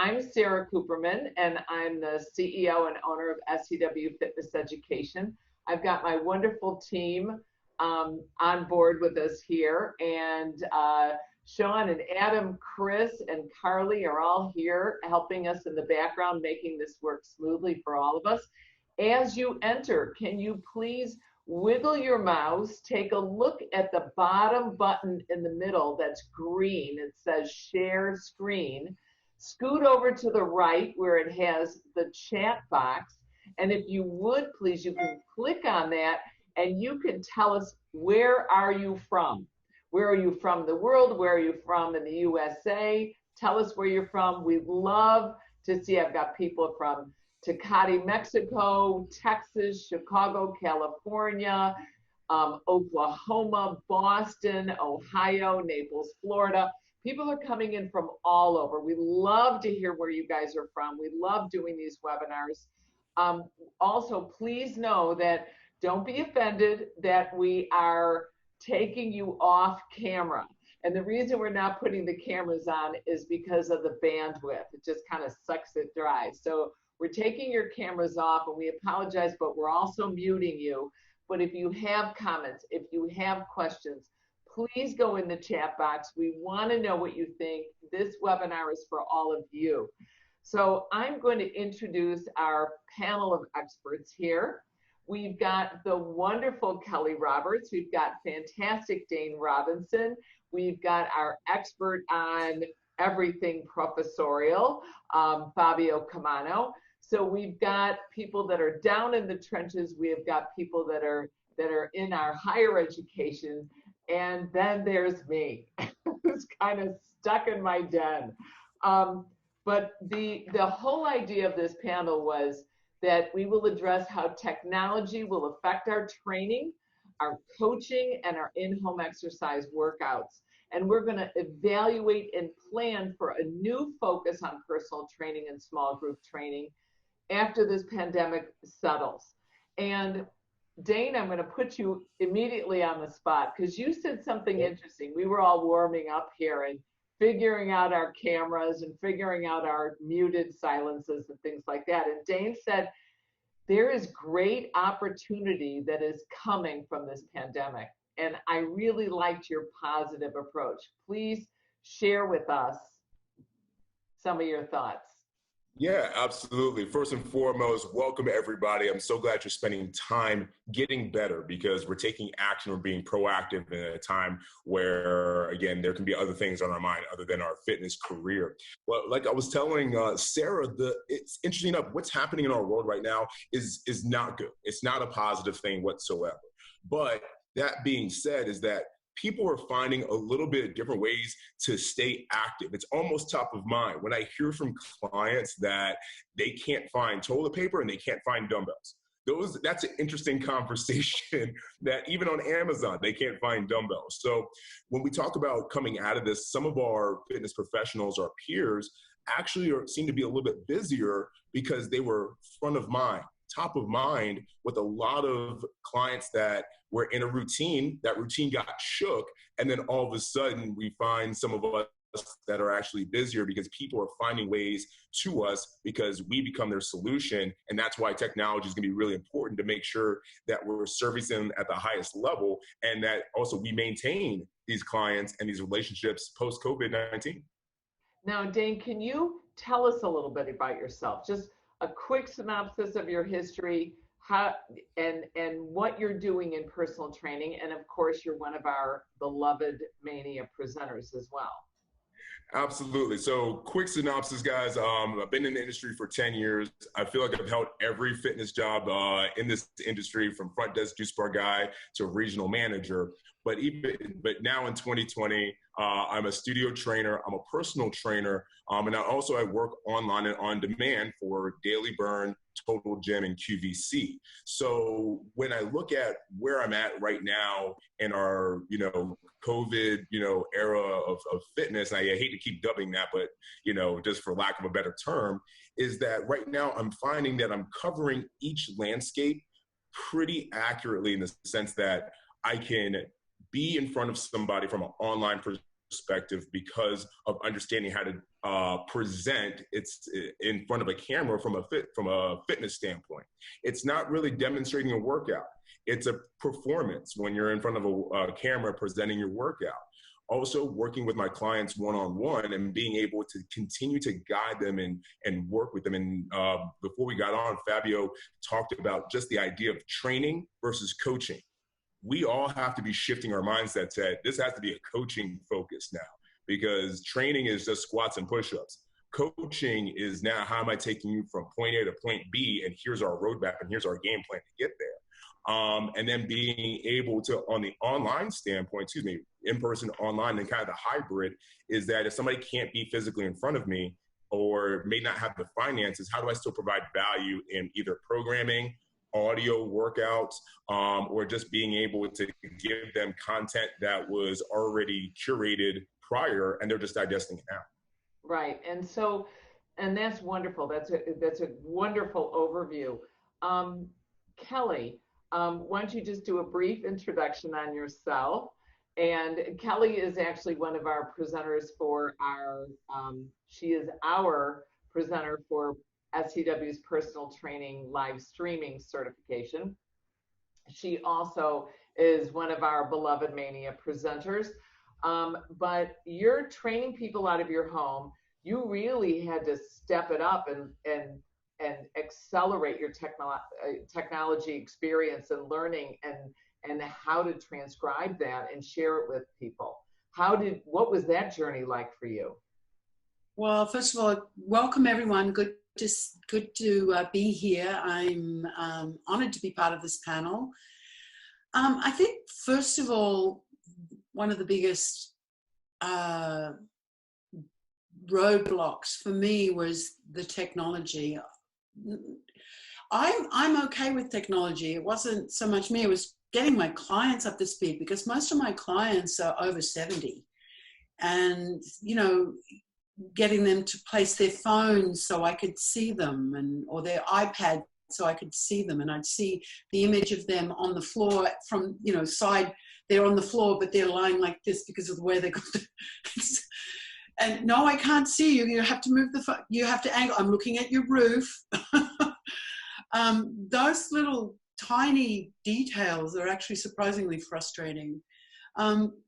I'm Sara Kooperman, and I'm the CEO and owner of SCW Fitness Education. I've got my wonderful team on board with us here, and Sean and Adam, Chris and Carly are all here helping us in the background, making this work smoothly for all of us. As you enter, can you please wiggle your mouse, take a look at the bottom button in the middle that's green. It says share screen. Scoot over to the right where it has the chat box. And if you would, please, you can click on that and you can tell us, where are you from? Where are you from the world? Where are you from in the USA? Tell us where you're from. We'd love to see. I've got people from Tecate, Mexico, Texas, Chicago, California, Oklahoma, Boston, Ohio, Naples, Florida. People are coming in from all over. We love to hear where you guys are from. We love doing these webinars. Also, please know that don't be offended that we are taking you off camera. And the reason we're not putting the cameras on is because of the bandwidth. It just kind of sucks it dry. So we're taking your cameras off, and we apologize, but we're also muting you. But if you have comments, if you have questions, please go in the chat box. We want to know what you think. This webinar is for all of you. So I'm going to introduce our panel of experts here. We've got the wonderful Keli Roberts. We've got fantastic Dane Robinson. We've got our expert on everything professorial, Fabio Comana. So we've got people that are down in the trenches. We have got people that are in our higher education. And then there's me, who's kind of stuck in my den. But the whole idea of this panel was that we will address how technology will affect our training, our coaching, and our in-home exercise workouts. And we're going to evaluate and plan for a new focus on personal training and small group training after this pandemic settles. And Dane, I'm going to put you immediately on the spot because you said something interesting. We were all warming up here and figuring out our cameras and figuring out our muted silences and things like that. And Dane said, there is great opportunity that is coming from this pandemic. And I really liked your positive approach. Please share with us some of your thoughts. Yeah, absolutely. First and foremost, welcome everybody. I'm so glad you're spending time getting better because we're taking action, we're being proactive in a time where, again, there can be other things on our mind other than our fitness career. Well, like I was telling Sara, it's interesting enough, what's happening in our world right now is not good. It's not a positive thing whatsoever. But that being said is that people are finding a little bit of different ways to stay active. It's almost top of mind. When I hear from clients that they can't find toilet paper and they can't find dumbbells, that's an interesting conversation that even on Amazon, they can't find dumbbells. So when we talk about coming out of this, some of our fitness professionals, our peers, actually seem to be a little bit busier because they were front of mind, top of mind with a lot of clients that were in a routine. That routine got shook, and then all of a sudden we find some of us that are actually busier because people are finding ways to us because we become their solution. And that's why technology is going to be really important to make sure that we're servicing them at the highest level and that also we maintain these clients and these relationships post-COVID-19. Now, Dane, can you tell us a little bit about yourself? Just a quick synopsis of your history, how and what you're doing in personal training, and of course, you're one of our beloved Mania presenters as well. Absolutely. So quick synopsis, guys. I've been in the industry for 10 years. I feel like I've held every fitness job in this industry, from front desk juice bar guy to regional manager. But now in 2020, I'm a studio trainer. I'm a personal trainer. And I work online and on demand for Daily Burn, Total Gym, and QVC. So when I look at where I'm at right now in our, COVID, era of fitness, and I hate to keep dubbing that, but, just for lack of a better term, is that right now I'm finding that I'm covering each landscape pretty accurately in the sense that I can be in front of somebody from an online perspective because of understanding how to present it's in front of a camera from a fitness standpoint. It's not really demonstrating a workout. It's a performance when you're in front of a camera presenting your workout. Also working with my clients one-on-one and being able to continue to guide them and work with them. And before we got on, Fabio talked about just the idea of training versus coaching. We all have to be shifting our mindsets that this has to be a coaching focus now, because training is just squats and push-ups. Coaching is now, how am I taking you from point A to point B, and here's our roadmap and here's our game plan to get there. And then being able to, on the online standpoint, in person, online, and kind of the hybrid, is that if somebody can't be physically in front of me or may not have the finances, how do I still provide value in either programming, audio workouts, or just being able to give them content that was already curated prior and they're just digesting it now. Right. And that's wonderful. That's a wonderful overview. Keli, why don't you just do a brief introduction on yourself? And Keli is actually one of our presenters for she is our presenter for SCW's personal training live streaming certification. She also is one of our Beloved Mania presenters. But you're training people out of your home. You really had to step it up and accelerate your technology experience and learning and how to transcribe that and share it with people. What was that journey like for you? Well, first of all, welcome everyone. Good to be here. I'm honored to be part of this panel. I think first of all, one of the biggest roadblocks for me was the technology. I'm okay with technology. It wasn't so much me, it was getting my clients up to speed, because most of my clients are over 70, and getting them to place their phones so I could see them, or their iPad so I could see them, and I'd see the image of them on the floor from side. They're on the floor, but they're lying like this because of the way they got the and no, I can't see you. You have to move the phone. You have to angle. I'm looking at your roof. Those little tiny details are actually surprisingly frustrating.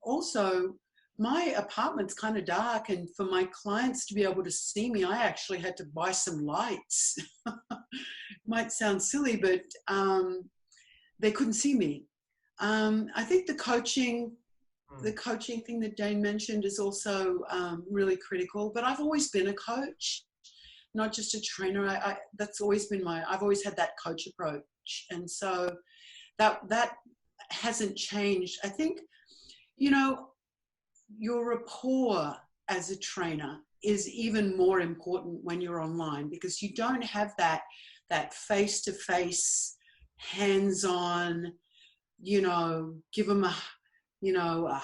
Also, my apartment's kind of dark, and for my clients to be able to see me, I actually had to buy some lights. Might sound silly, but they couldn't see me. I think the coaching thing that Dane mentioned is also really critical. But I've always been a coach, not just a trainer. That's always been I've always had that coach approach, and so that hasn't changed. I think your rapport as a trainer is even more important when you're online, because you don't have that face-to-face, hands-on, give them a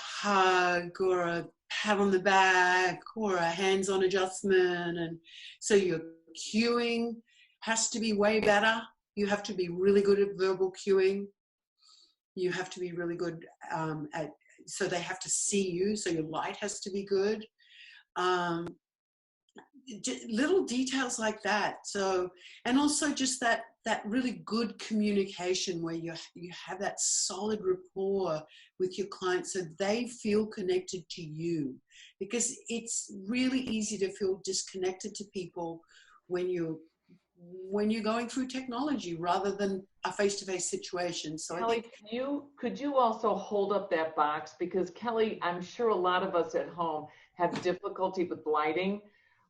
hug or a pat on the back or a hands-on adjustment. And so your cueing has to be way better. You have to be really good at verbal cueing. You have to be really good so they have to see you. So your light has to be good. Little details like that. So, and also just that really good communication where you have that solid rapport with your clients so they feel connected to you, because it's really easy to feel disconnected to people when you're going through technology rather than a face-to-face situation. So Keli, could you also hold up that box? Because Keli, I'm sure a lot of us at home have difficulty with lighting.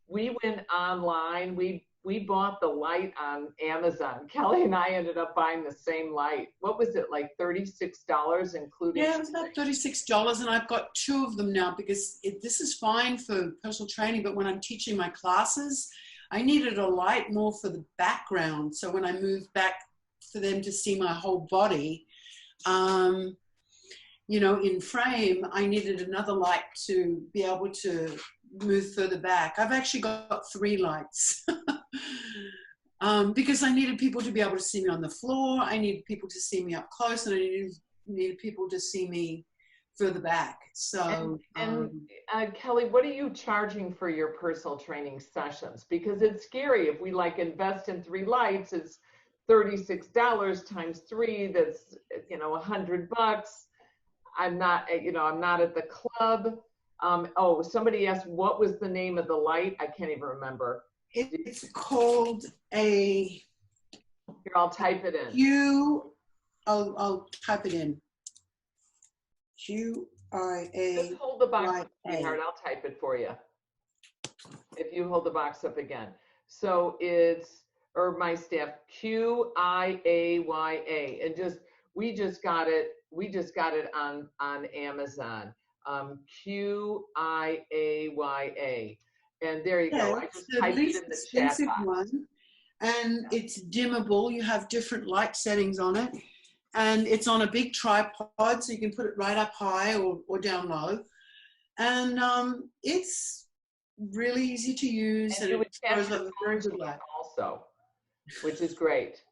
We went online, we bought the light on Amazon. Keli and I ended up buying the same light. What was it, like $36 including? Yeah, it was about $36, and I've got 2 of them now, because this is fine for personal training, but when I'm teaching my classes, I needed a light more for the background. So when I moved back for them to see my whole body, in frame, I needed another light to be able to move further back. I've actually got 3 lights because I needed people to be able to see me on the floor. I needed people to see me up close, and I needed people to see me further back. So, Keli, what are you charging for your personal training sessions? Because it's scary. If we like invest in 3 lights, it's $36 times 3. That's, $100. I'm not at the club. Somebody asked, what was the name of the light? I can't even remember. It's called a... Here, I'll type it in. I'll type it in. QIA. Just hold the box up, sweetheart. I'll type it for you. If you hold the box up again. So it's, or my staff, QIAYA. And we just got it on Amazon. QIAYA. And there you go. I just typed it in the chat box. And it's dimmable. You have different light settings on it. And it's on a big tripod, so you can put it right up high or down low. And it's really easy to use. And it throws up very good light also, which is great.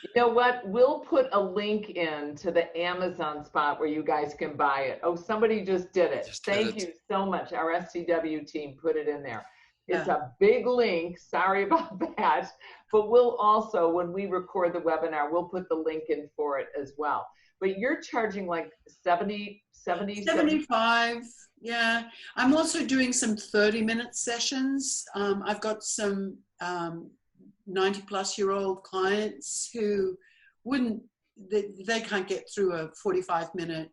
You know what? We'll put a link in to the Amazon spot where you guys can buy it. Oh, somebody just did it. Thank you so much. Our SCW team put it in there. It's a big link. Sorry about that. But we'll also, when we record the webinar, we'll put the link in for it as well. But you're charging like 75. Yeah. I'm also doing some 30-minute sessions. I've got some 90-plus-year-old clients who they can't get through a 45-minute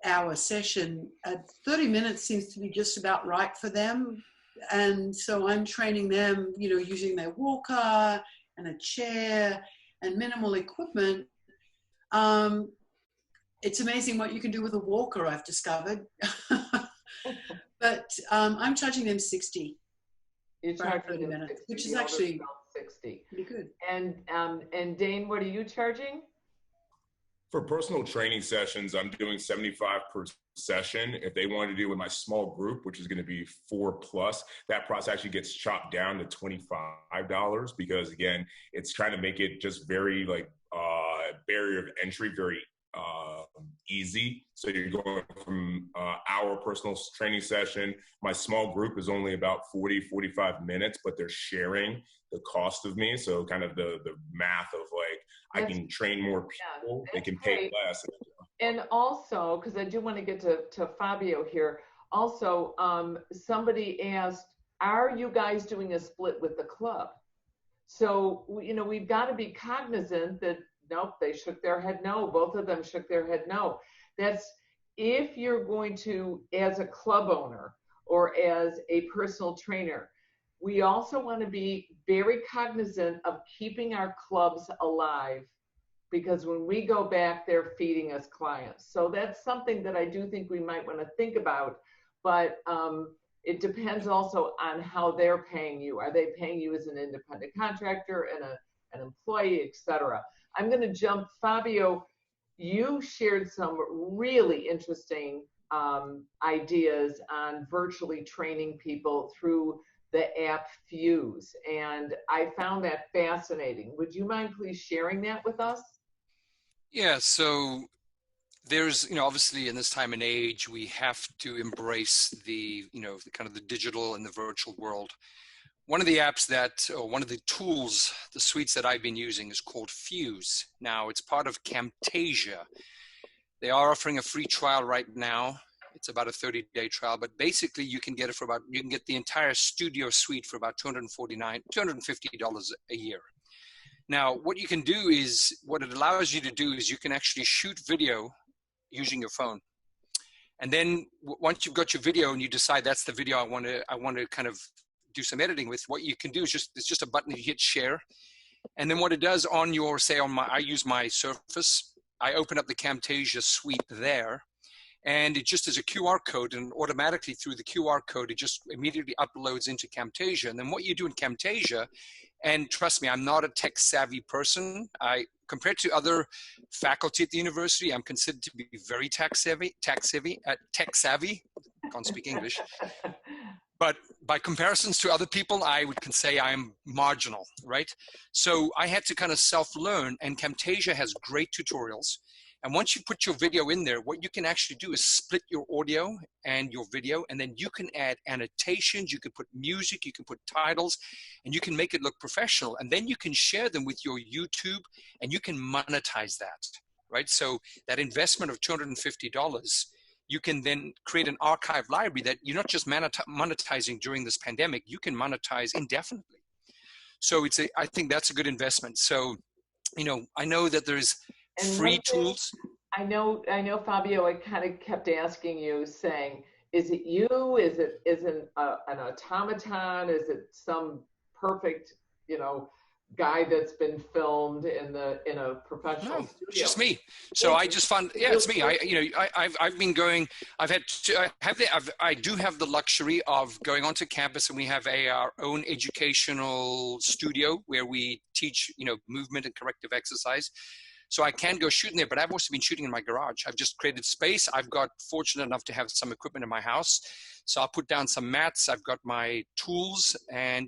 hour session. 30 minutes seems to be just about right for them. And so I'm training them, using their walker and a chair and minimal equipment. It's amazing what you can do with a walker, I've discovered. But I'm charging them $60. You're charging them $60, which is actually $60. Pretty good. And Dane, what are you charging? For personal training sessions, I'm doing $75 per session. If they want to do with my small group, which is going to be 4+, that price actually gets chopped down to $25 because, again, it's trying to make it just very barrier of entry, very easy. So you're going from our personal training session. My small group is only about 45 minutes, but they're sharing the cost of me. So kind of the math of I can train more people, they can pay less. And also, because I do want to get to Fabio here, also somebody asked, are you guys doing a split with the club? So, we've got to be cognizant that, nope, they shook their head no. Both of them shook their head no. That's if you're going to, as a club owner or as a personal trainer, we also want to be very cognizant of keeping our clubs alive, because when we go back, they're feeding us clients. So that's something that I do think we might want to think about, but it depends also on how they're paying you. Are they paying you as an independent contractor and an employee, et cetera? I'm going to jump. Fabio, you shared some really interesting ideas on virtually training people through the app Fuse, and I found that fascinating. Would you mind please sharing that with us? Yeah, so there's, obviously in this time and age, we have to embrace the kind of the digital and the virtual world. One of the apps one of the tools, the suites that I've been using is called Fuse. Now, it's part of Camtasia. They are offering a free trial right now. It's about a 30-day trial, but basically you can get it you can get the entire studio suite for about $250 a year. Now, what you can do is, what it allows you to do is you can actually shoot video using your phone. And then once you've got your video and you decide that's the video I want to kind of do some editing with, what you can do is it's just a button that you hit share. And then what it does on your, I use my Surface, I open up the Camtasia suite there, and it just is a QR code, and automatically through the QR code, it just immediately uploads into Camtasia. And then what you do in Camtasia, and trust me, I'm not a tech savvy person. Compared to other faculty at the university, I'm considered to be very tech savvy, can't speak English. But by comparisons to other people, I would say I'm marginal, right? So I had to kind of self-learn, and Camtasia has great tutorials. And once you put your video in there, what you can actually do is split your audio and your video, and then you can add annotations, you can put music, you can put titles, and you can make it look professional. And then you can share them with your YouTube, and you can monetize that, right? So that investment of $250, you can then create an archive library that you're not just monetizing during this pandemic, you can monetize indefinitely. So I think that's a good investment. So, I know that there's free tools. I know, Fabio, I kind of kept asking you, saying, is it you? Is it an automaton? Is it some perfect, guy that's been filmed in a professional studio? It's just me. So I just found, it's me. I've been going. I do have the luxury of going onto campus, and we have our own educational studio where we teach, movement and corrective exercise. So I can go shooting there, but I've also been shooting in my garage. I've just created space. I've got fortunate enough to have some equipment in my house. So I'll put down some mats. I've got my tools, and,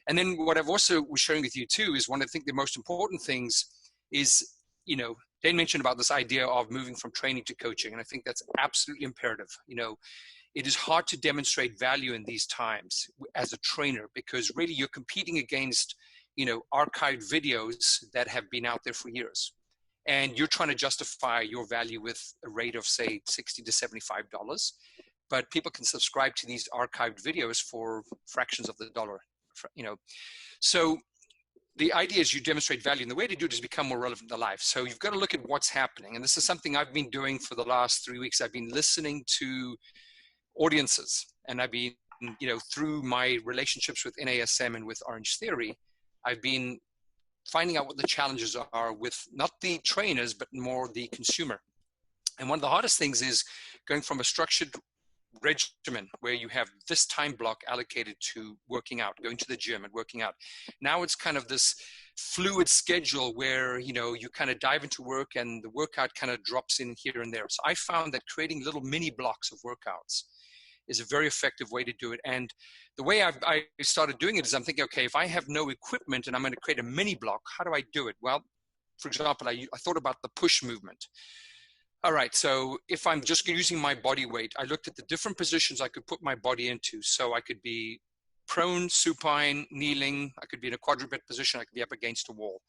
and then what I've also was sharing with you too is one of the most important things is, Dane mentioned about this idea of moving from training to coaching. And I think that's absolutely imperative. It is hard to demonstrate value in these times as a trainer, because really you're competing against archived videos that have been out there for years. And you're trying to justify your value with a rate of, say, $60 to $75. But people can subscribe to these archived videos for fractions of the dollar, So the idea is you demonstrate value. And the way to do it is become more relevant to life. So you've got to look at what's happening. And this is something I've been doing for the last 3 weeks. I've been listening to audiences. And I've been, through my relationships with NASM and with Orange Theory, I've been finding out what the challenges are with not the trainers, but more the consumer. And one of the hardest things is going from a structured regimen where you have this time block allocated to working out, going to the gym and working out. Now it's kind of this fluid schedule where, you kind of dive into work and the workout kind of drops in here and there. So I found that creating little mini blocks of workouts is a very effective way to do it. And the way I started doing it is I'm thinking, okay, if I have no equipment and I'm going to create a mini block, how do I do it? Well, for example, I thought about the push movement. All right, so if I'm just using my body weight, I looked at the different positions I could put my body into. So I could be prone, supine, kneeling. I could be in a quadruped position. I could be up against a wall.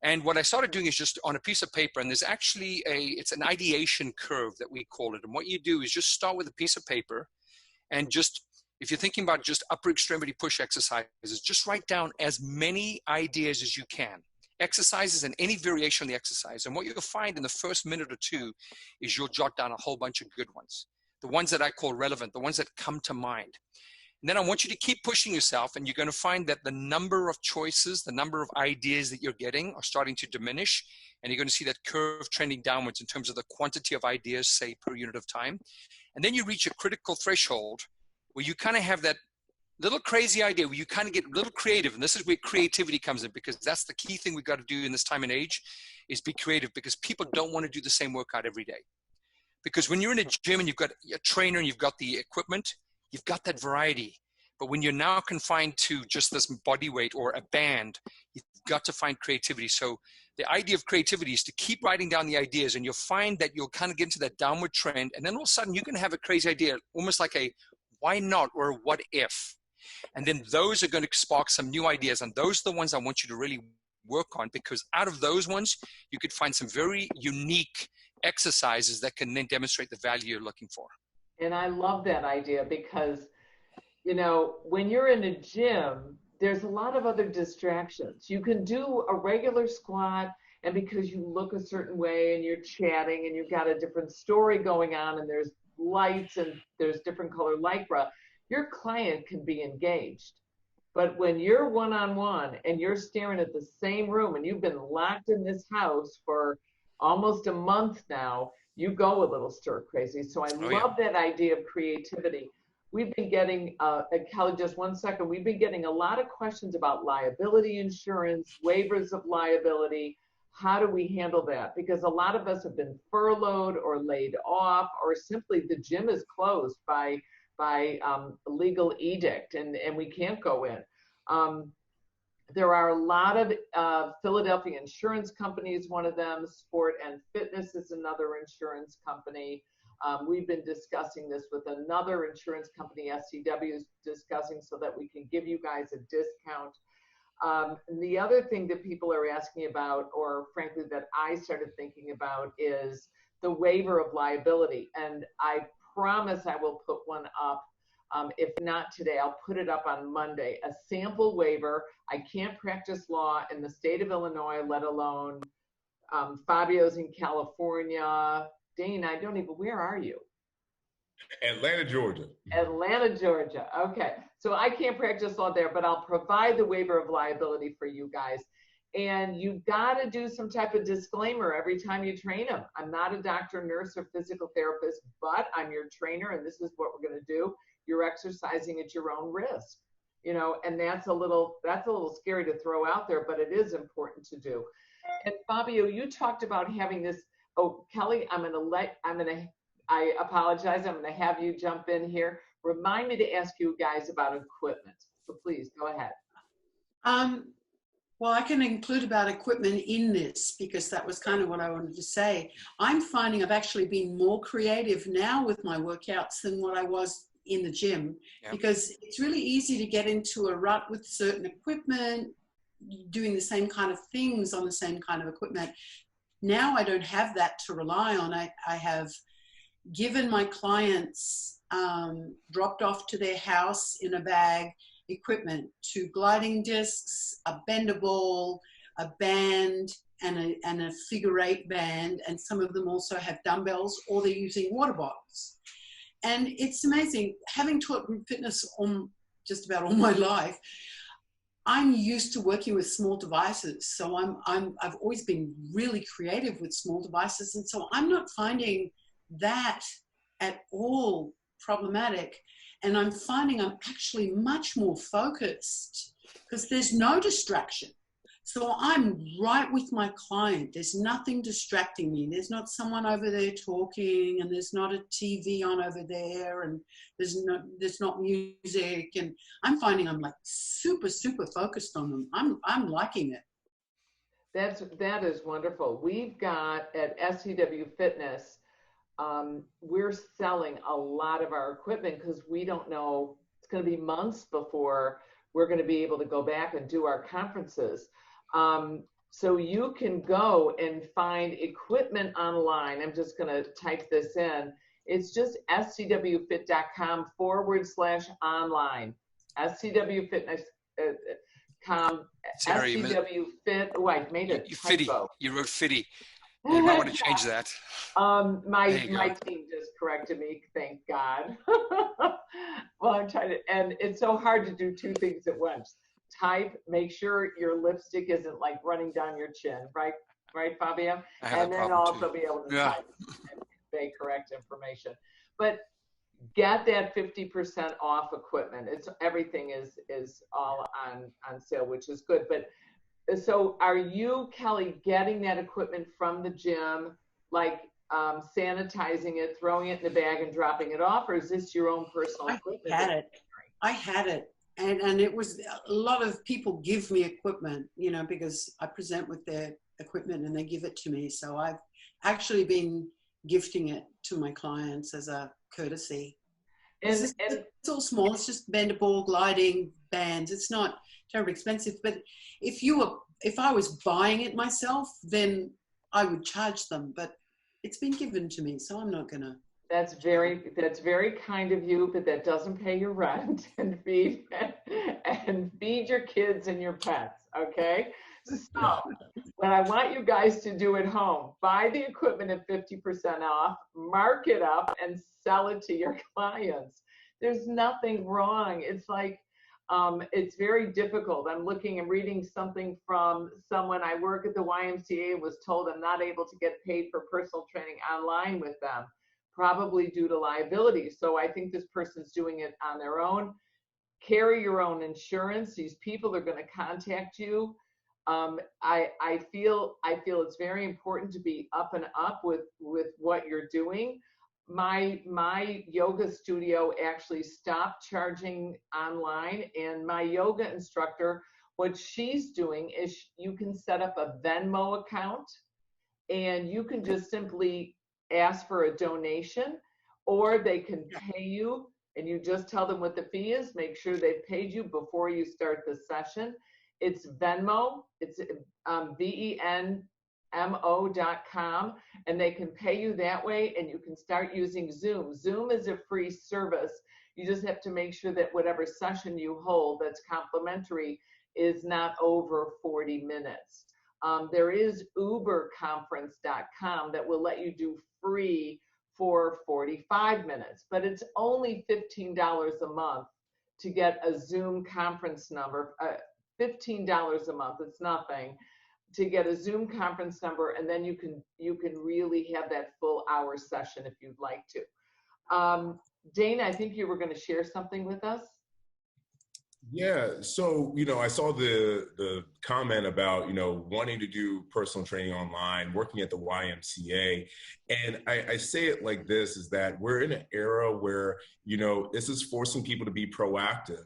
And what I started doing is just on a piece of paper, and there's actually it's an ideation curve that we call it. And what you do is just start with a piece of paper and just, if you're thinking about just upper extremity push exercises, just write down as many ideas as you can. Exercises and any variation on the exercise. And what you'll find in the first minute or two is you'll jot down a whole bunch of good ones. The ones that I call relevant, the ones that come to mind. And then I want you to keep pushing yourself, and you're going to find that the number of choices, the number of ideas that you're getting are starting to diminish. And you're going to see that curve trending downwards in terms of the quantity of ideas, say, per unit of time. And then you reach a critical threshold where you kind of have that little crazy idea where you kind of get a little creative. And this is where creativity comes in, because that's the key thing we've got to do in this time and age is be creative, because people don't want to do the same workout every day. Because when you're in a gym and you've got a trainer and you've got the equipment, you've got that variety. But when you're now confined to just this body weight or a band, you've got to find creativity. So the idea of creativity is to keep writing down the ideas, and you'll find that you'll kind of get into that downward trend. And then all of a sudden you're going to have a crazy idea, almost like a why not or a what if. And then those are going to spark some new ideas. And those are the ones I want you to really work on, because out of those ones, you could find some very unique exercises that can then demonstrate the value you're looking for. And I love that idea because, when you're in a gym, there's a lot of other distractions. You can do a regular squat, and because you look a certain way and you're chatting and you've got a different story going on and there's lights and there's different color lycra, your client can be engaged. But when you're one-on-one and you're staring at the same room and you've been locked in this house for almost a month now, you go a little stir crazy. So I love that idea of creativity. We've been getting, Keli, just 1 second, we've been getting a lot of questions about liability insurance, waivers of liability. How do we handle that? Because a lot of us have been furloughed or laid off, or simply the gym is closed by legal edict and we can't go in. There are a lot of Philadelphia insurance companies, one of them. Sport and Fitness is another insurance company. We've been discussing this with another insurance company, SCW is discussing, so that we can give you guys a discount. And the other thing that people are asking about, or frankly that I started thinking about, is the waiver of liability. And I promise I will put one up. If not today, I'll put it up on Monday. A sample waiver. I can't practice law in the state of Illinois, let alone Fabio's in California. Dane, I don't even, where are you? Atlanta, Georgia. Atlanta, Georgia. Okay. So I can't practice law there, but I'll provide the waiver of liability for you guys. And you've got to do some type of disclaimer every time you train them. I'm not a doctor, nurse, or physical therapist, but I'm your trainer, and this is what we're going to do. You're exercising at your own risk, you know, and that's a little scary to throw out there, but it is important to do. And Fabio, you talked about having this. Oh, Keli, I apologize. I'm going to have you jump in here. Remind me to ask you guys about equipment. So please go ahead. Well, I can include about equipment in this because that was kind of what I wanted to say. I'm finding I've actually been more creative now with my workouts than what I was in the gym, because it's really easy to get into a rut with certain equipment, doing the same kind of things on the same kind of equipment. Now I don't have that to rely on. I have given my clients, dropped off to their house in a bag, equipment, 2 gliding discs, a bender ball, a band, and a figure 8 band, and some of them also have dumbbells, or they're using water bottles. And it's amazing, having taught group fitness just about all my life, I'm used to working with small devices. So I've always been really creative with small devices. And so I'm not finding that at all problematic. And I'm finding I'm actually much more focused because there's no distraction. So I'm right with my client. There's nothing distracting me. There's not someone over there talking, and there's not a TV on over there, and there's not music. And I'm finding I'm like super, super focused on them. I'm liking it. That is wonderful. We've got at SCW Fitness, we're selling a lot of our equipment because we don't know, it's going to be months before we're going to be able to go back and do our conferences. So you can go and find equipment online. I'm just going to type this in. It's just scwfit.com/online. scwfitness.com. scwfit. Oh, I made a typo. You wrote fitty. You might want to change that. My team just corrected me, thank God. Well, I'm trying to, and it's so hard to do 2 things at once. Type, make sure your lipstick isn't like running down your chin, right, Fabio? And then also be able to type and convey correct information. But get that 50% off equipment. Everything is all on sale, which is good. But so are you, Keli, getting that equipment from the gym, like sanitizing it, throwing it in the bag and dropping it off, or is this your own personal equipment? I had it. And it was, a lot of people give me equipment, you know, because I present with their equipment and they give it to me. So I've actually been gifting it to my clients as a courtesy. It's all small. It's just bender ball, gliding bands. It's not terribly expensive. But if I was buying it myself, then I would charge them. But it's been given to me, so I'm not going to. That's very kind of you, but that doesn't pay your rent and feed your kids and your pets, okay? So what I want you guys to do at home, buy the equipment at 50% off, mark it up, and sell it to your clients. There's nothing wrong. It's like, it's very difficult. I'm reading something from someone. I work at the YMCA and was told I'm not able to get paid for personal training online with them, probably due to liability. So I think this person's doing it on their own. Carry your own insurance. These people are going to contact you. I feel it's very important to be up and up with what you're doing. My yoga studio actually stopped charging online, and my yoga instructor what she's doing is you can set up a Venmo account, and you can just simply ask for a donation, or they can pay you, and you just tell them what the fee is. Make sure they've paid you before you start the session. It's Venmo. It's VENMO.com, and they can pay you that way, and you can start using Zoom. Zoom is a free service. You just have to make sure that whatever session you hold that's complimentary is not over 40 minutes. There is uberconference.com that will let you do free for 45 minutes, but it's only $15 a month to get a Zoom conference number. $15 a month, it's nothing, to get a Zoom conference number, and then you can really have that full hour session if you'd like to. Dane, I think you were going to share something with us. Yeah, so, I saw the comment about, wanting to do personal training online, working at the YMCA. And I say it like this, is that we're in an era where, this is forcing people to be proactive.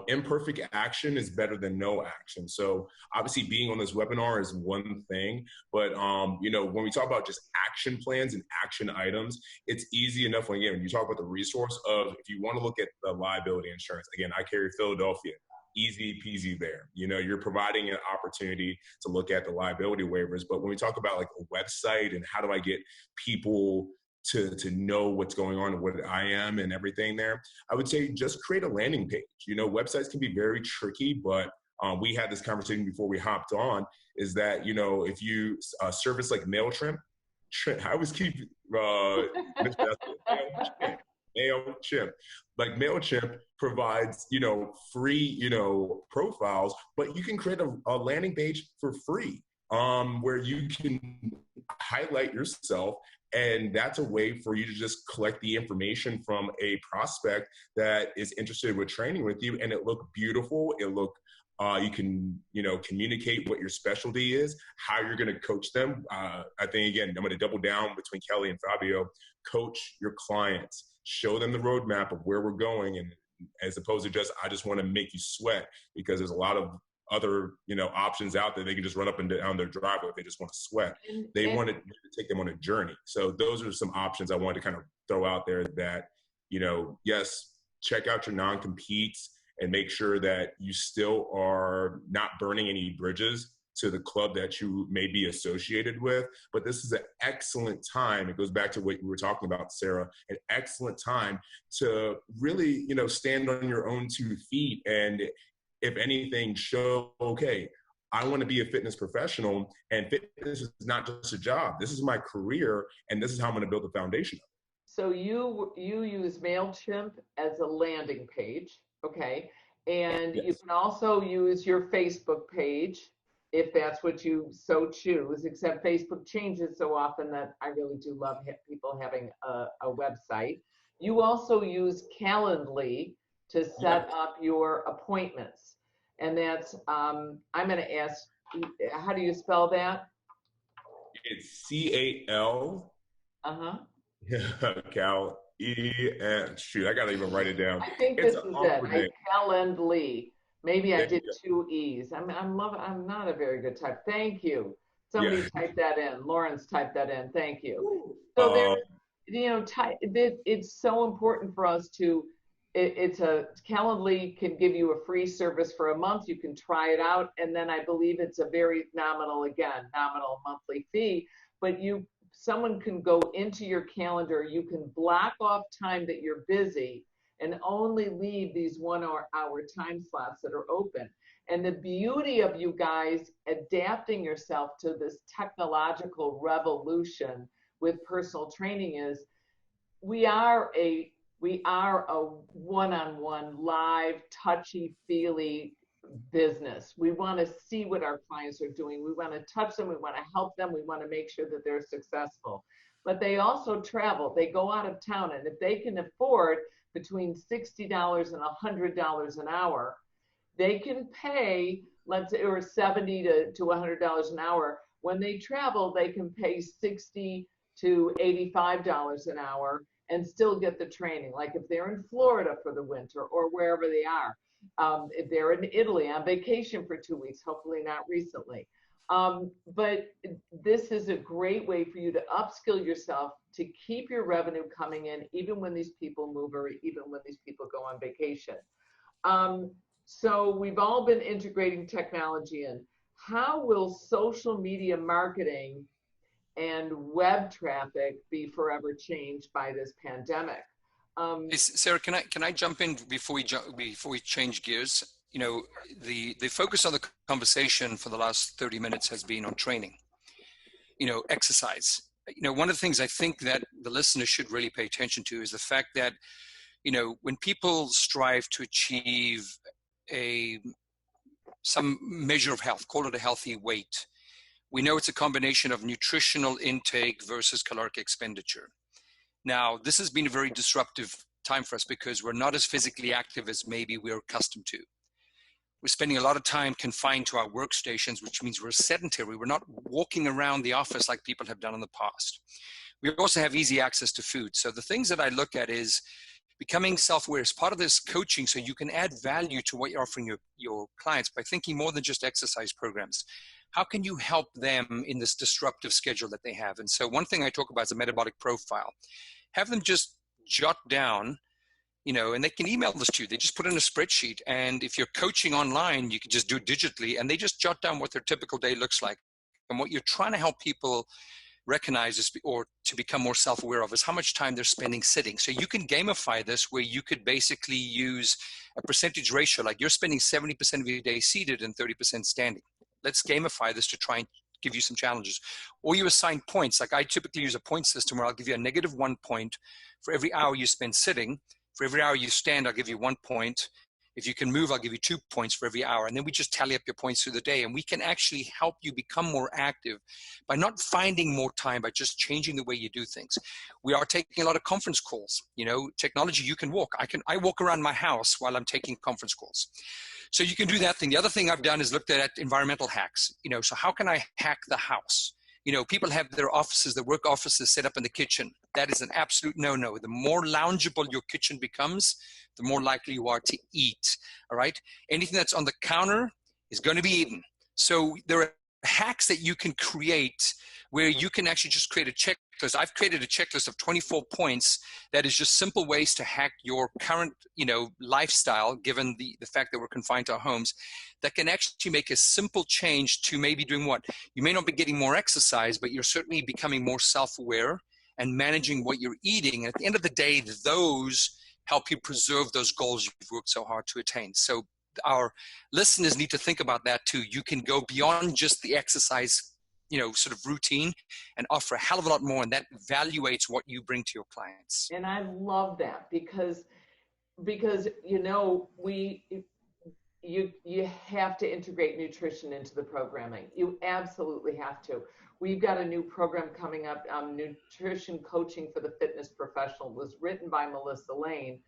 Imperfect action is better than no action. So obviously being on this webinar is one thing, but when we talk about just action plans and action items, it's easy enough when you talk about the resource of, if you want to look at the liability insurance, again, I carry Philadelphia, easy peasy there. You're providing an opportunity to look at the liability waivers. But when we talk about like a website and how do I get people to know what's going on and what I am and everything there, I would say just create a landing page. Websites can be very tricky, but we had this conversation before we hopped on, is that, if you service like MailChimp, I always keep MailChimp. Like MailChimp provides, free, profiles, but you can create a landing page for free, where you can highlight yourself. And that's a way for you to just collect the information from a prospect that is interested with training with you, and it look beautiful. It look, you can, communicate what your specialty is, how you're going to coach them. I think, again, I'm going to double down between Keli and Fabio. Coach your clients, show them the roadmap of where we're going, and as opposed to just, I just want to make you sweat, because there's a lot of other, options out there. They can just run up and down their driveway if they just want to sweat. They want to take them on a journey. So those are some options I wanted to kind of throw out there that, yes, check out your non-competes and make sure that you still are not burning any bridges to the club that you may be associated with. But this is an excellent time. It goes back to what you were talking about, Sara, an excellent time to really, stand on your own 2 feet, and if anything, show, okay, I want to be a fitness professional, and fitness is not just a job. This is my career, and this is how I'm going to build the foundation. So you use MailChimp as a landing page, okay? And yes, you can also use your Facebook page if that's what you so choose, except Facebook changes so often that I really do love people having a website. You also use Calendly to set up your appointments. And that's, I'm going to ask, how do you spell that? It's C-A-L. Cal, E-N. Shoot, I got to even write it down. I think this is it. Calendly. Maybe I did 2 E's. I'm not a very good type. Thank you. Somebody typed that in. Lawrence typed that in. Thank you. So there's, it's so important for us to, Calendly can give you a free service for a month. You can try it out. And then I believe it's a very nominal monthly fee, but someone can go into your calendar. You can block off time that you're busy and only leave these 1 hour time slots that are open. And the beauty of you guys adapting yourself to this technological revolution with personal training is we are a one-on-one, live, touchy-feely business. We want to see what our clients are doing. We want to touch them. We want to help them. We want to make sure that they're successful. But they also travel. They go out of town. And if they can afford between $60 and $100 an hour, they can pay, let's say, or $70 to $100 an hour. When they travel, they can pay $60 to $85 an hour and still get the training, like if they're in Florida for the winter or wherever they are. they're in Italy on vacation for 2 weeks, hopefully not recently. But this is a great way for you to upskill yourself to keep your revenue coming in, even when these people move or even when these people go on vacation. So we've all been integrating technology in. How will social media marketing and web traffic be forever changed by this pandemic? Sarah, can I jump in before we change gears? You know, the focus on the conversation for the last 30 minutes has been on training, you know, exercise. You know, one of the things I think that the listener should really pay attention to is the fact that, you know, when people strive to achieve some measure of health, call it a healthy weight, we know it's a combination of nutritional intake versus caloric expenditure. Now, this has been a very disruptive time for us because we're not as physically active as maybe we're accustomed to. We're spending a lot of time confined to our workstations, which means we're sedentary. We're not walking around the office like people have done in the past. We also have easy access to food. So the things that I look at is becoming self-aware as part of this coaching, so you can add value to what you're offering your clients by thinking more than just exercise programs. How can you help them in this disruptive schedule that they have? And so one thing I talk about is a metabolic profile. Have them just jot down, you know, and they can email this to you. They just put in a spreadsheet. And if you're coaching online, you can just do it digitally, and they just jot down what their typical day looks like. And what you're trying to help people recognize is, or to become more self-aware of, is how much time they're spending sitting. So you can gamify this where you could basically use a percentage ratio, like you're spending 70% of your day seated and 30% standing. Let's gamify this to try and give you some challenges. Or you assign points. Like I typically use a point system where I'll give you a -1 point for every hour you spend sitting. For every hour you stand, I'll give you 1 point. If you can move, I'll give you 2 points for every hour. And then we just tally up your points through the day. And we can actually help you become more active by not finding more time, by just changing the way you do things. We are taking a lot of conference calls. You know, technology, you can walk. I walk around my house while I'm taking conference calls. So you can do that thing. The other thing I've done is looked at environmental hacks. You know, so how can I hack the house? You know, people have their offices, their work offices set up in the kitchen. That is an absolute no-no. The more loungeable your kitchen becomes, the more likely you are to eat, all right? Anything that's on the counter is going to be eaten. So there are hacks that you can create where you can actually just create a checklist. I've created a checklist of 24 points that is just simple ways to hack your current, you know, lifestyle, given the fact that we're confined to our homes, that can actually make a simple change to maybe doing what? You may not be getting more exercise, but you're certainly becoming more self-aware and managing what you're eating. And at the end of the day, those help you preserve those goals you've worked so hard to attain. So our listeners need to think about that too. You can go beyond just the exercise, you know, sort of routine, and offer a hell of a lot more, and that evaluates what you bring to your clients. And I love that because you know, you have to integrate nutrition into the programming. You absolutely have to. We've got a new program coming up, Nutrition Coaching for the Fitness Professional. It was written by Melissa Lane.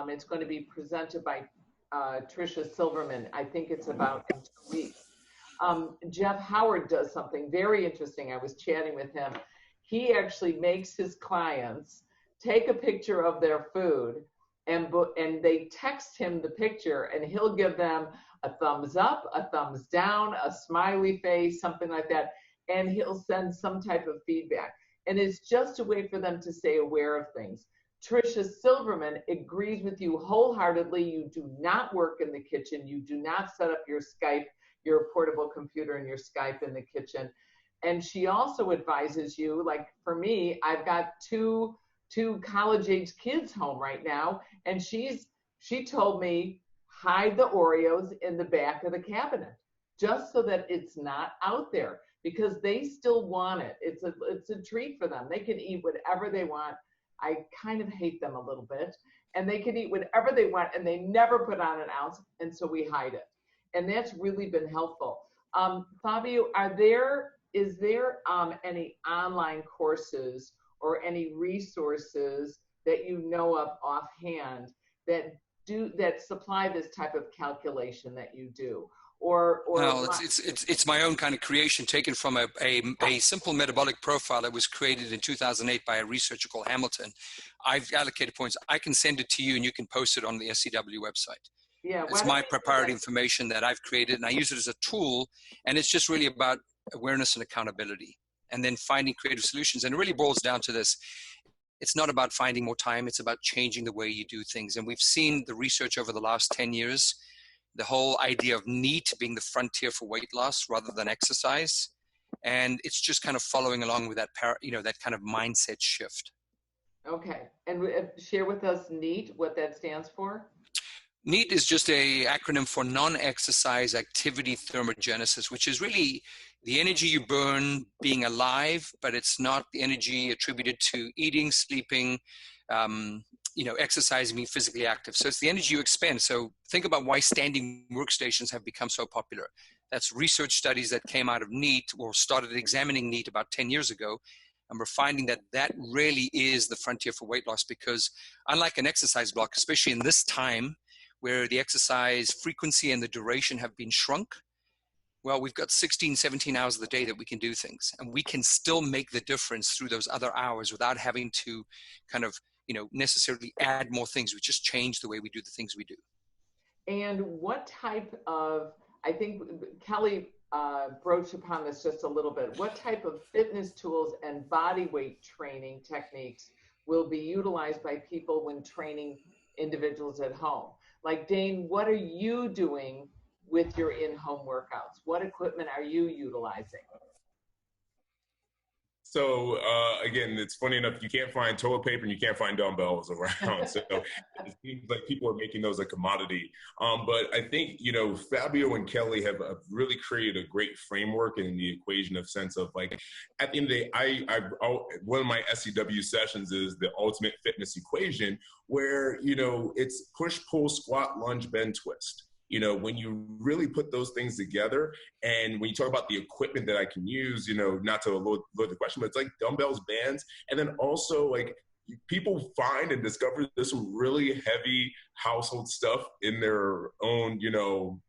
It's going to be presented by Tricia Silverman. I think it's about in 2 weeks. Jeff Howard does something very interesting. I was chatting with him. He actually makes his clients take a picture of their food, and they text him the picture, and he'll give them a thumbs up, a thumbs down, a smiley face, something like that, and he'll send some type of feedback. And it's just a way for them to stay aware of things. Tricia Silverman agrees with you wholeheartedly. You do not work in the kitchen. You do not set up your Skype, your portable computer and your Skype in the kitchen. And she also advises you, like for me, I've got two college-age kids home right now, and she told me, hide the Oreos in the back of the cabinet, just so that it's not out there, because they still want it. It's a treat for them. They can eat whatever they want. I kind of hate them a little bit, and they can eat whatever they want, and they never put on an ounce, and so we hide it. And that's really been helpful. Fabio, is there any online courses or any resources that you know of offhand that supply this type of calculation that you do? No, it's my own kind of creation, taken from a simple metabolic profile that was created in 2008 by a researcher called Hamilton. I've allocated points. I can send it to you, and you can post it on the SCW website. Yeah, It's my proprietary information that I've created, and I use it as a tool. And it's just really about awareness and accountability, and then finding creative solutions. And it really boils down to this. It's not about finding more time. It's about changing the way you do things. And we've seen the research over the last 10 years, the whole idea of NEAT being the frontier for weight loss rather than exercise. And it's just kind of following along with that, that kind of mindset shift. Okay. And share with us NEAT, what that stands for. NEAT is just a acronym for non-exercise activity thermogenesis, which is really the energy you burn being alive, but it's not the energy attributed to eating, sleeping, exercising, being physically active. So it's the energy you expend. So think about why standing workstations have become so popular. That's research studies that came out of NEAT or started examining NEAT about 10 years ago. And we're finding that that really is the frontier for weight loss, because unlike an exercise block, especially in this time where the exercise frequency and the duration have been shrunk, well, we've got 16, 17 hours of the day that we can do things, and we can still make the difference through those other hours without having to kind of, necessarily add more things. We just change the way we do the things we do. And what type of, I think Keli broached upon this just a little bit, what type of fitness tools and body weight training techniques will be utilized by people when training individuals at home? Like Dane, what are you doing with your in-home workouts? What equipment are you utilizing? So again, it's funny enough, you can't find toilet paper and you can't find dumbbells around. So it seems like people are making those a commodity. But I think, Fabio and Keli have really created a great framework in the equation of sense of like, at the end of the day, one of my SCW sessions is the ultimate fitness equation where, it's push, pull, squat, lunge, bend, twist. When you really put those things together, and when you talk about the equipment that I can use, not to load the question, but it's like dumbbells, bands, and then also like people find and discover there's some really heavy household stuff in their own,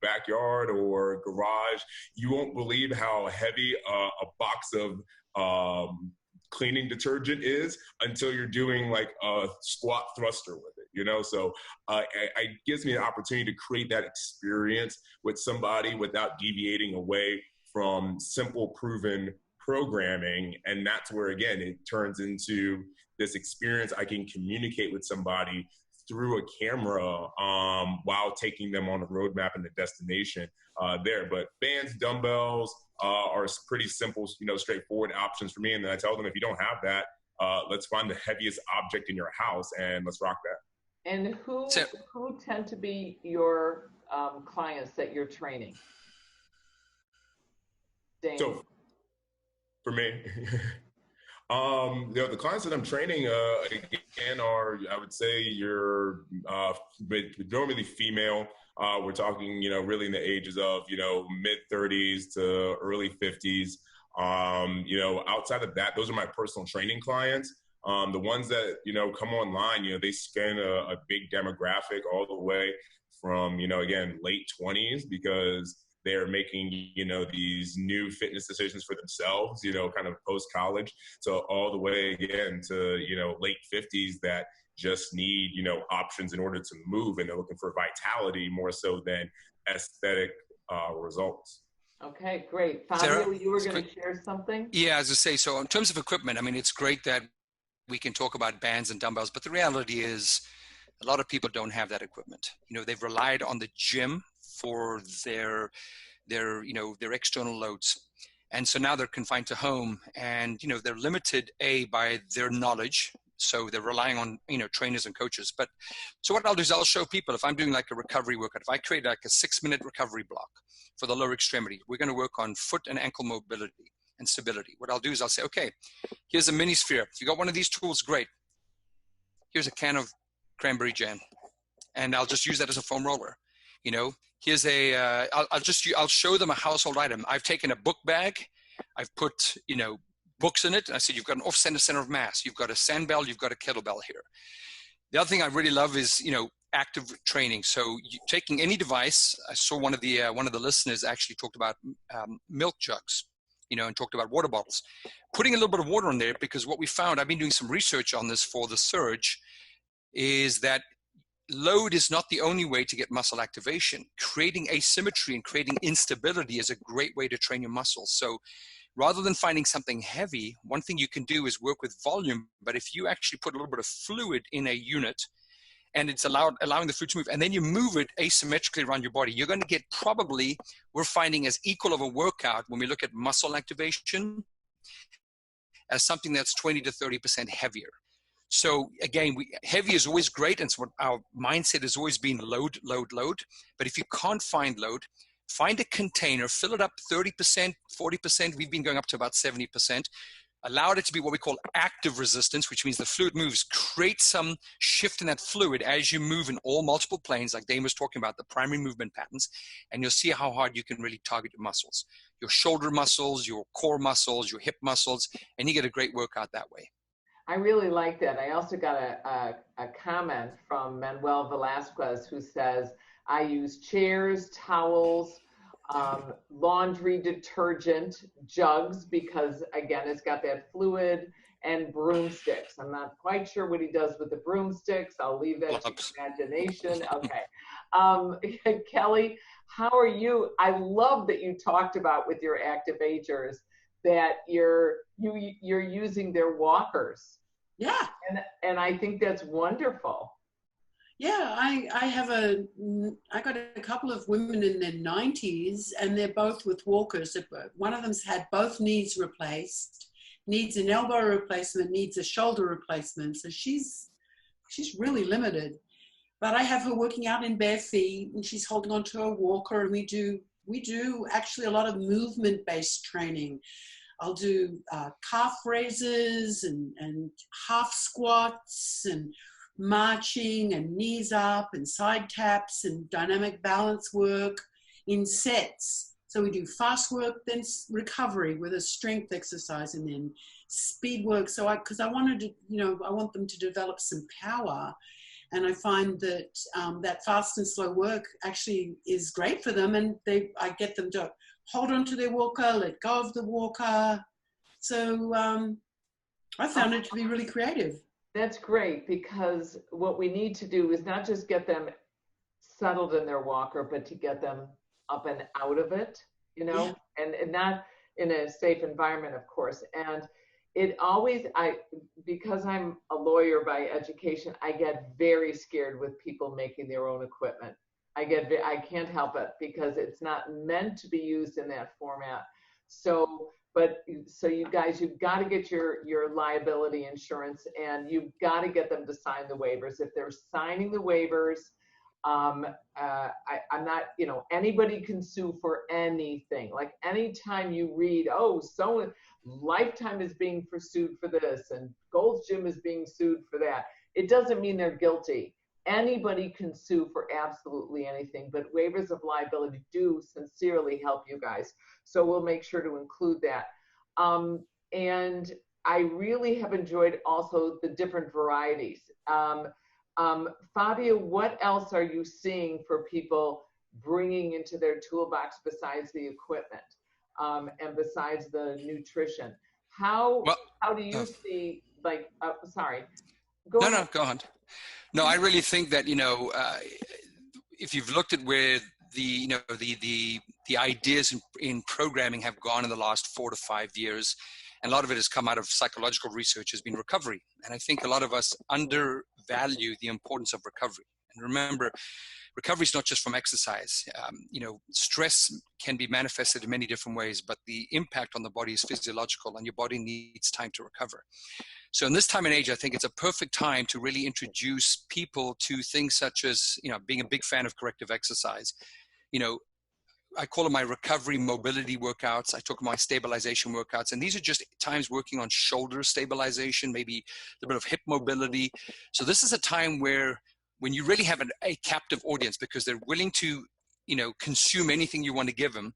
backyard or garage. You won't believe how heavy a box of cleaning detergent is until you're doing like a squat thruster with it, so it gives me an opportunity to create that experience with somebody without deviating away from simple proven programming. And that's where, again, it turns into this experience I can communicate with somebody through a camera while taking them on a roadmap and the destination there. But bands, dumbbells are pretty simple, straightforward options for me. And then I tell them, if you don't have that, let's find the heaviest object in your house and let's rock that. And who tend to be your clients that you're training? Dane. So for me, the clients that I'm training, again, are, I would say, you're normally female. We're talking, really in the ages of, mid 30s to early 50s. Outside of that, those are my personal training clients. The ones that, come online, they span a big demographic all the way from, again, late 20s, because they're making, these new fitness decisions for themselves, kind of post-college. So all the way, again, to, late 50s that just need, options in order to move, and they're looking for vitality more so than aesthetic results. Okay, great. Fabio, Sara, you were going to share something? Yeah, as I say, so in terms of equipment, I mean, it's great that we can talk about bands and dumbbells, but the reality is a lot of people don't have that equipment. They've relied on the gym for their external loads. And so now they're confined to home, and, they're limited, by their knowledge. So they're relying on, trainers and coaches. But so what I'll do is I'll show people, if I'm doing like a recovery workout, if I create like a 6-minute recovery block for the lower extremity, we're going to work on foot and ankle mobility and stability. What I'll do is I'll say, okay, here's a mini sphere. If you got one of these tools, great. Here's a can of cranberry jam, and I'll just use that as a foam roller. Here's I'll show them a household item. I've taken a book bag, I've put, books in it. And I said, you've got an off-center of mass. You've got a sandbell, you've got a kettlebell here. The other thing I really love is, active training. So taking any device. I saw one of the listeners actually talked about milk jugs, and talked about water bottles. Putting a little bit of water in there, because what we found, I've been doing some research on this for the surge, is that load is not the only way to get muscle activation. Creating asymmetry and creating instability is a great way to train your muscles. So rather than finding something heavy, one thing you can do is work with volume. But if you actually put a little bit of fluid in a unit and it's allowing the fluid to move, and then you move it asymmetrically around your body, you're going to get probably, we're finding as equal of a workout when we look at muscle activation as something that's 20 to 30% heavier. So again, heavy is always great, and it's what our mindset has always been: load, load, load. But if you can't find load, find a container, fill it up 30%, 40%. We've been going up to about 70%. Allow it to be what we call active resistance, which means the fluid moves. Create some shift in that fluid as you move in all multiple planes, like Dane was talking about, the primary movement patterns, and you'll see how hard you can really target your muscles, your shoulder muscles, your core muscles, your hip muscles, and you get a great workout that way. I really like that. I also got a comment from Manuel Velasquez who says, I use chairs, towels, laundry detergent, jugs, because again, it's got that fluid, and broomsticks. I'm not quite sure what he does with the broomsticks. I'll leave that to imagination. Okay. Keli, how are you? I love that you talked about with your active agers that you're using their walkers. Yeah. And I think that's wonderful. Yeah, I got a couple of women in their 90s, and they're both with walkers. One of them's had both knees replaced, needs an elbow replacement, needs a shoulder replacement. So she's really limited. But I have her working out in bare feet, and she's holding onto a walker, and we do actually a lot of movement-based training. I'll do calf raises and half squats and marching and knees up and side taps and dynamic balance work in sets. So we do fast work, then recovery with a strength exercise, and then speed work. So because I wanted to, I want them to develop some power. And I find that that fast and slow work actually is great for them. And I get them to hold on to their walker, let go of the walker. So I found it to be really creative. That's great, because what we need to do is not just get them settled in their walker, but to get them up and out of it, Yeah. and not in a safe environment, of course. And it always, because I'm a lawyer by education, I get very scared with people making their own equipment. I can't help it, because it's not meant to be used in that format. So you guys, you've got to get your liability insurance, and you've got to get them to sign the waivers. If they're signing the waivers, I'm not, anybody can sue for anything. Like anytime you read, so Lifetime is being pursued for this, and Gold's Gym is being sued for that, it doesn't mean they're guilty. Anybody can sue for absolutely anything, but waivers of liability do sincerely help you guys. So we'll make sure to include that. And I really have enjoyed also the different varieties. Fabio, what else are you seeing for people bringing into their toolbox besides the equipment and besides the nutrition? How do you see, like, sorry. Go ahead. Go on. No, I really think that, if you've looked at where the ideas in programming have gone in the last 4 to 5 years, and a lot of it has come out of psychological research, has been recovery. And I think a lot of us undervalue the importance of recovery. And remember, recovery is not just from exercise. Stress can be manifested in many different ways, but the impact on the body is physiological, and your body needs time to recover. So in this time and age, I think it's a perfect time to really introduce people to things such as, being a big fan of corrective exercise. I call them my recovery mobility workouts. I talk about my stabilization workouts. And these are just times working on shoulder stabilization, maybe a bit of hip mobility. So this is a time where when you really have a captive audience, because they're willing to, consume anything you want to give them,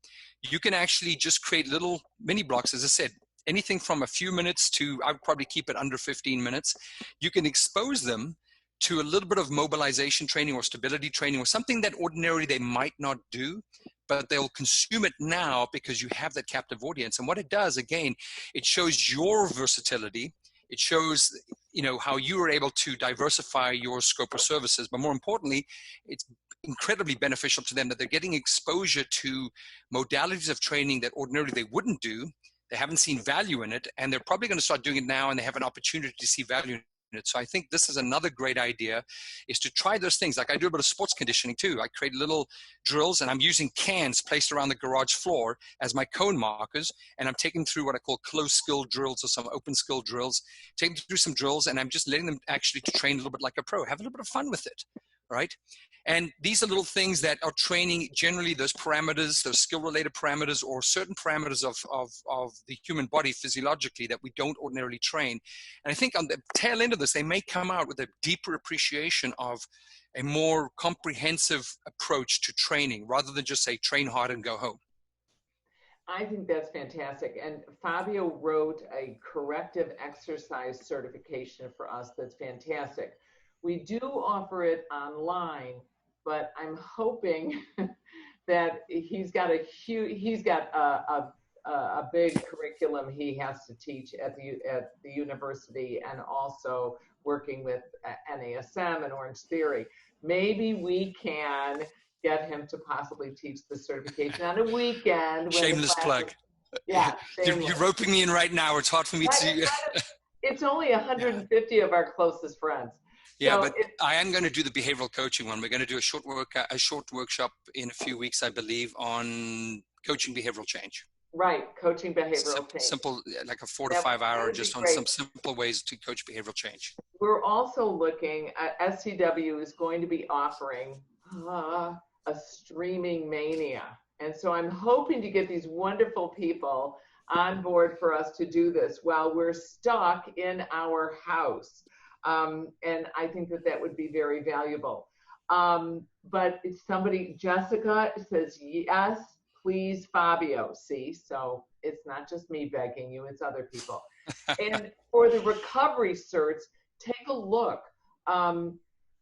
you can actually just create little mini blocks, as I said, anything from a few minutes to, I would probably keep it under 15 minutes. You can expose them to a little bit of mobilization training or stability training or something that ordinarily they might not do, but they'll consume it now because you have that captive audience. And what it does, again, it shows your versatility. It shows, how you are able to diversify your scope of services, but more importantly, it's incredibly beneficial to them that they're getting exposure to modalities of training that ordinarily they wouldn't do. They haven't seen value in it, and they're probably going to start doing it now, and they have an opportunity to see value in it. So I think this is another great idea, is to try those things. Like I do a bit of sports conditioning too. I create little drills, and I'm using cans placed around the garage floor as my cone markers, and I'm taking through what I call closed skill drills or some open skill drills, taking through some drills, and I'm just letting them actually to train a little bit like a pro, have a little bit of fun with it, right? And these are little things that are training generally those parameters, those skill-related parameters, or certain parameters of the human body physiologically that we don't ordinarily train. And I think on the tail end of this, they may come out with a deeper appreciation of a more comprehensive approach to training, rather than just say, train hard and go home. I think that's fantastic. And Fabio wrote a corrective exercise certification for us that's fantastic. We do offer it online, but I'm hoping that he's got a big curriculum he has to teach at the university, and also working with NASM and Orange Theory. Maybe we can get him to possibly teach the certification on a weekend. Shameless plug. Yeah. You're roping me in right now. It's hard for me to. It's only 150 of our closest friends. Yeah, so but I am going to do the behavioral coaching one. We're going to do a short workshop in a few weeks, I believe, on coaching behavioral change. Right, coaching behavioral change. Simple, like a 4 to 5 hour, just on some simple ways to coach behavioral change. We're also looking at SCW is going to be offering a streaming mania. And so I'm hoping to get these wonderful people on board for us to do this while we're stuck in our house. And I think that would be very valuable. But if somebody, Jessica says, yes, please, Fabio. See, so it's not just me begging you, it's other people. And for the recovery certs, take a look.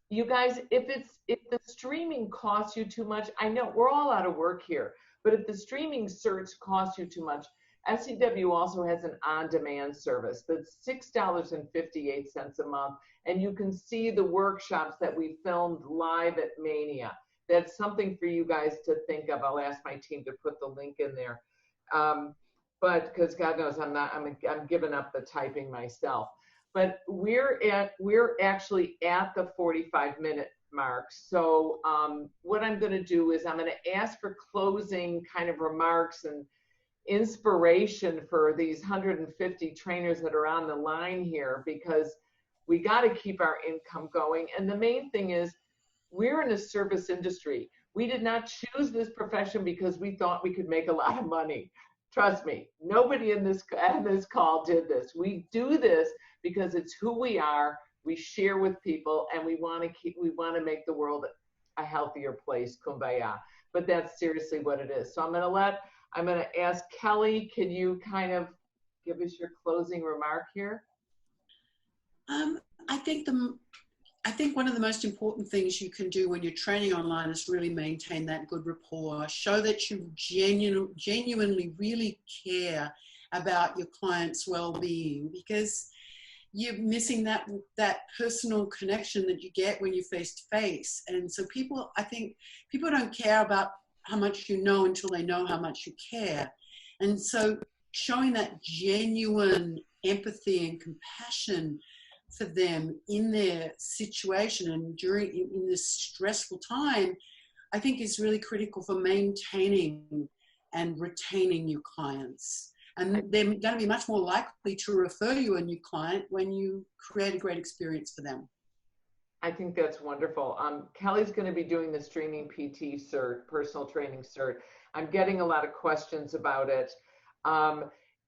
You guys, if the streaming costs you too much, I know we're all out of work here, but if the streaming certs cost you too much, SCW also has an on-demand service that's $6.58 a month, and you can see the workshops that we filmed live at Mania. That's something for you guys to think of. I'll ask my team to put the link in there, but because God knows I'm giving up the typing myself. But we're actually at the 45-minute mark. So what I'm going to do is I'm going to ask for closing kind of remarks and inspiration for these 150 trainers that are on the line here, because we got to keep our income going. And the main thing is we're in a service industry. We did not choose this profession because we thought we could make a lot of money. Trust me, nobody in this call did this. We do this because it's who we are. We share with people, and we want to make the world a healthier place. Kumbaya. But that's seriously what it is. So I'm going to ask Keli, can you kind of give us your closing remark here? I think one of the most important things you can do when you're training online is really maintain that good rapport. Show that you genuinely really care about your client's well-being, because you're missing that personal connection that you get when you're face-to-face. And so I think people don't care about how much you know until they know how much you care. And so showing that genuine empathy and compassion for them in their situation and in this stressful time, I think is really critical for maintaining and retaining your clients. And they're going to be much more likely to refer you a new client when you create a great experience for them. I think that's wonderful. Kelly's going to be doing the streaming PT cert, personal training cert. I'm getting a lot of questions about it.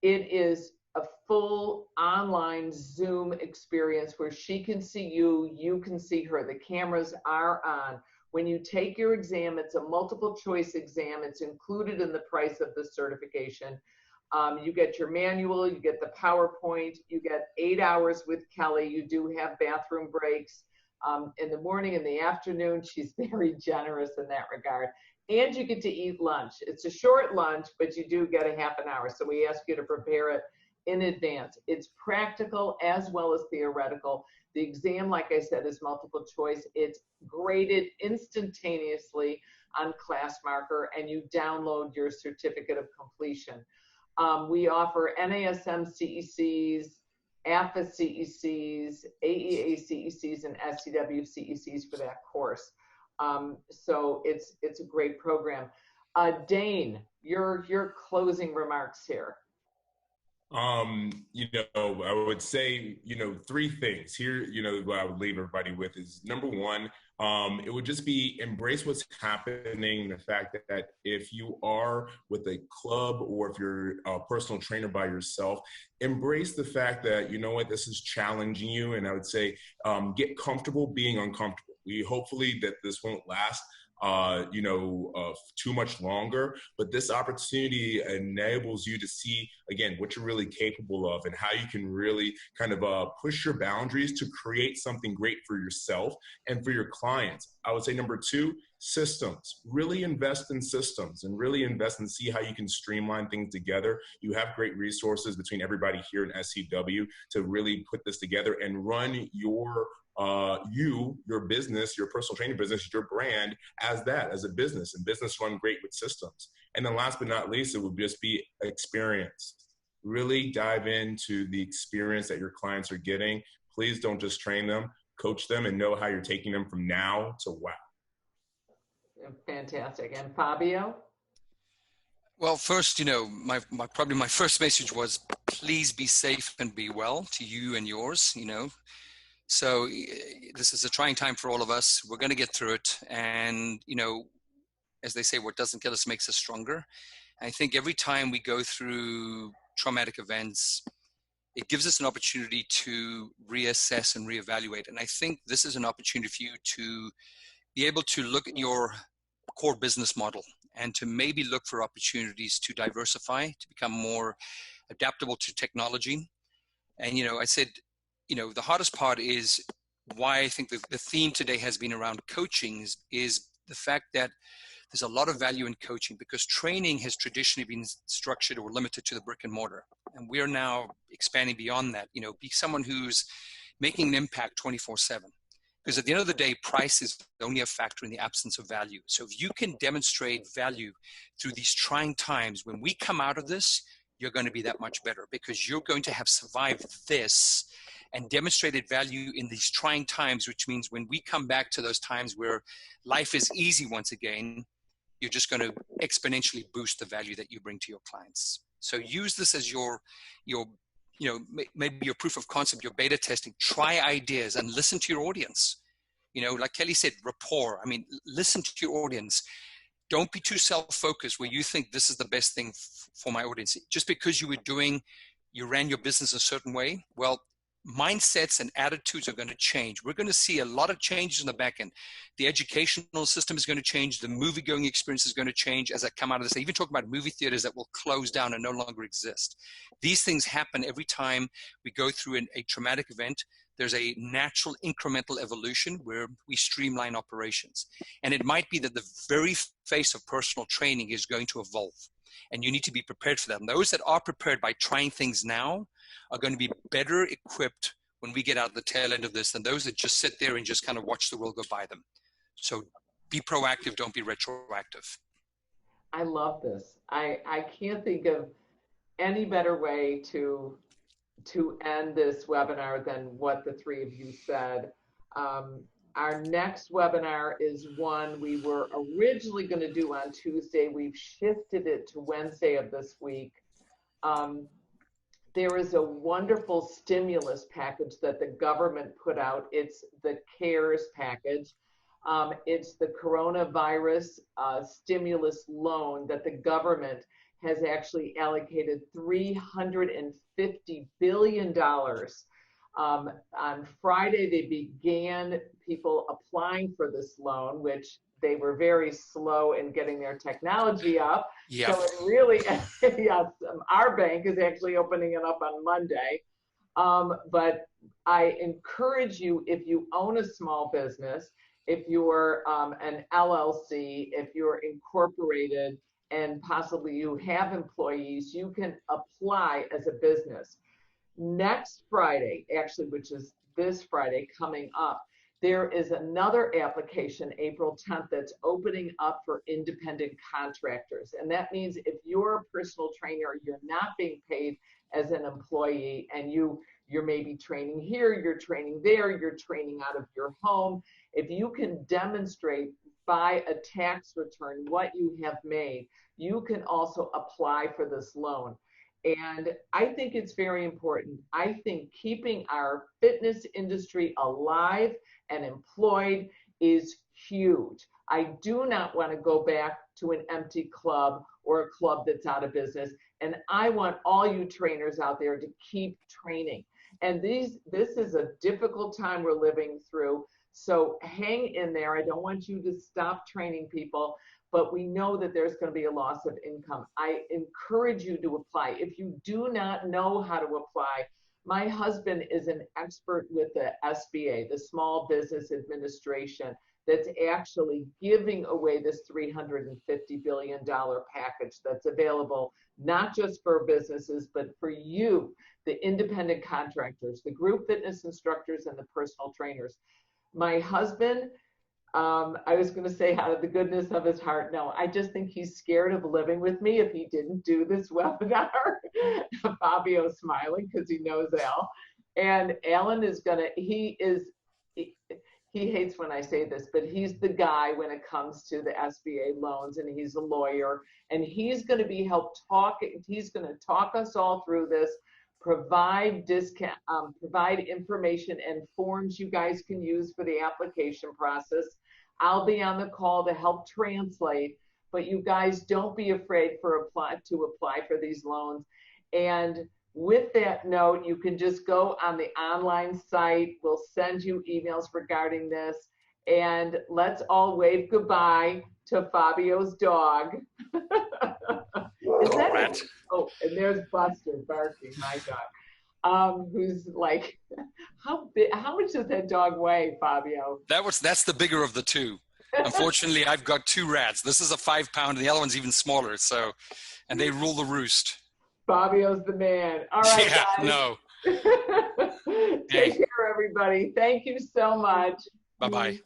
It is a full online Zoom experience where she can see you, you can see her. The cameras are on. When you take your exam, it's a multiple choice exam. It's included in the price of the certification. You get your manual, you get the PowerPoint, you get 8 hours with Keli. You do have bathroom breaks in the morning and the afternoon. She's very generous in that regard. And you get to eat lunch. It's a short lunch, but you do get a half an hour. So we ask you to prepare it in advance. It's practical as well as theoretical. The exam, like I said, is multiple choice. It's graded instantaneously on Class Marker, and you download your certificate of completion. We offer NASM CECs, AFA CECs, AEA CECs, and SCW CECs for that course. So it's a great program. Dane, your closing remarks here. You know, I would say, you know, three things here, you know, what I would leave everybody with is, number one, it would just be embrace what's happening. The fact that if you are with a club or if you're a personal trainer by yourself, embrace the fact that, you know what, this is challenging you. And I would say, get comfortable being uncomfortable. Hopefully that this won't last too much longer, but this opportunity enables you to see, again, what you're really capable of and how you can really kind of push your boundaries to create something great for yourself and for your clients. I would say number two, systems. Really invest in systems and really invest and see how you can streamline things together. You have great resources between everybody here in SCW to really put this together and run your business, your personal training business, your brand as a business, and business run great with systems. And then last but not least, it would just be experience. Really dive into the experience that your clients are getting. Please don't just train them, coach them, and know how you're taking them from now to wow. Fantastic. And Fabio? Well, first, you know, probably my first message was, please be safe and be well to you and yours, you know. So this is a trying time for all of us. We're going to get through it. And, you know, as they say, what doesn't kill us makes us stronger. I think every time we go through traumatic events, it gives us an opportunity to reassess and reevaluate. And I think this is an opportunity for you to be able to look at your core business model and to maybe look for opportunities to diversify, to become more adaptable to technology. And, you know, I said, you know, the hardest part is why I think the theme today has been around coaching is the fact that there's a lot of value in coaching because training has traditionally been structured or limited to the brick and mortar. And we are now expanding beyond that, you know, be someone who's making an impact 24/7. Because at the end of the day, price is only a factor in the absence of value. So if you can demonstrate value through these trying times, when we come out of this, you're going to be that much better because you're going to have survived this and demonstrated value in these trying times, which means when we come back to those times where life is easy once again, you're just going to exponentially boost the value that you bring to your clients. So use this as your you know, maybe your proof of concept, your beta testing. Try ideas and listen to your audience. You know, like Keli said, rapport. I mean, listen to your audience. Don't be too self-focused where you think this is the best thing for my audience. Just because you ran your business a certain way, well, mindsets and attitudes are going to change. We're going to see a lot of changes in the back end. The educational system is going to change. The movie-going experience is going to change as I come out of this. I even talk about movie theaters that will close down and no longer exist. These things happen every time we go through a traumatic event. There's a natural incremental evolution where we streamline operations. And it might be that the very face of personal training is going to evolve. And you need to be prepared for that. And those that are prepared by trying things now are going to be better equipped when we get out the tail end of this than those that just sit there and just kind of watch the world go by them. So be proactive, don't be retroactive. I love this. I can't think of any better way to end this webinar than what the three of you said. Our next webinar is one we were originally going to do on Tuesday. We've shifted it to Wednesday of this week. There is a wonderful stimulus package that the government put out. It's the CARES package. It's the coronavirus stimulus loan that the government has actually allocated $350 billion. On Friday, they began people applying for this loan, which they were very slow in getting their technology up. Yep. So it really, yes, our bank is actually opening it up on Monday. But I encourage you, if you own a small business, if you're an LLC, if you're incorporated, and possibly you have employees, you can apply as a business. Next Friday, actually, which is this Friday coming up, there is another application, April 10th, that's opening up for independent contractors. And that means if you're a personal trainer, you're not being paid as an employee, and you're maybe training here, you're training there, you're training out of your home. If you can demonstrate by a tax return what you have made, you can also apply for this loan. And I think it's very important. I think keeping our fitness industry alive and employed is huge. I do not want to go back to an empty club or a club that's out of business. And I want all you trainers out there to keep training. And this is a difficult time we're living through. So hang in there. I don't want you to stop training people, but we know that there's going to be a loss of income. I encourage you to apply. If you do not know how to apply, my husband is an expert with the SBA, the Small Business Administration, that's actually giving away this $350 billion package that's available, not just for businesses, but for you, the independent contractors, the group fitness instructors, and the personal trainers. My husband, I was going to say out of the goodness of his heart, no, I just think he's scared of living with me if he didn't do this webinar. Fabio's smiling because he knows Al. And Alan is going to, he hates when I say this, but he's the guy when it comes to the SBA loans, and he's a lawyer, and he's going to be he's going to talk us all through this, provide discount, provide information and forms you guys can use for the application process. I'll be on the call to help translate, but you guys don't be afraid to apply for these loans. And with that note, you can just go on the online site. We'll send you emails regarding this. And let's all wave goodbye to Fabio's dog. Oh, and there's Buster barking, my dog. Who's like, how much does that dog weigh, Fabio? That's the bigger of the two. Unfortunately, I've got two rats. This is a 5-pound, and the other one's even smaller. So, and they rule the roost. Fabio's the man. All right, yeah, guys. No. Take care, everybody. Thank you so much. Bye-bye.